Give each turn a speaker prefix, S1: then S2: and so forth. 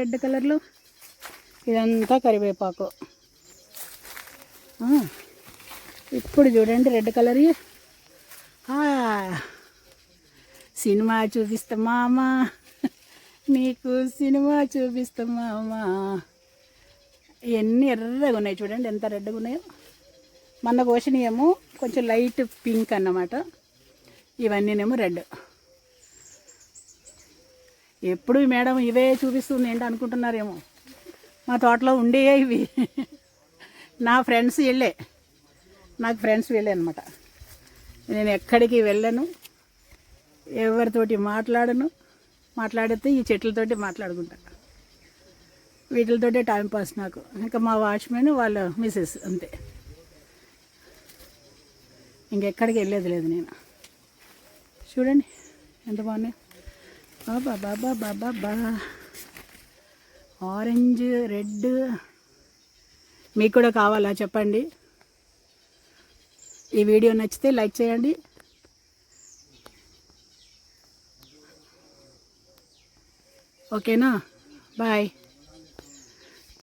S1: Red కలర్లో. ఇదంతా కరివేపాకు. ఇప్పుడు చూడండి రెడ్ కలర్. సినిమా చూపిస్తాం మామ, మీకు సినిమా చూపిస్తాం మామ. ఇవన్నీ ఎర్రగా ఉన్నాయి చూడండి, ఎంత రెడ్గా ఉన్నాయో. మొన్న కోసినయేమో కొంచెం లైట్ పింక్ అన్నమాట, ఇవన్నీనేమో రెడ్. ఎప్పుడు మేడం ఇవే చూపిస్తుంది ఏంటి అనుకుంటున్నారేమో, మా తోటలో ఉండేవే ఇవి. నా ఫ్రెండ్స్ వెళ్ళే, నాకు ఫ్రెండ్స్ వెళ్ళే అనమాట. నేను ఎక్కడికి వెళ్ళను, ఎవరితోటి మాట్లాడను. మాట్లాడితే ఈ చెట్లతోటి మాట్లాడుకుంటా, వీటితోటే టైంపాస్ నాకు. ఇంకా మా వాచ్మెన్ వాళ్ళ మిస్సెస్ అంతే, ఇంకెక్కడికి వెళ్ళేది లేదు నేను. చూడండి ఎంత బాగున్నాయి. బాబా బాబా బాబా బా, ఆరెంజ్ రెడ్. మీకు కూడా కావాలా చెప్పండి. ఈ వీడియో నచ్చితే లైక్ చేయండి. ఓకేనా, బాయ్.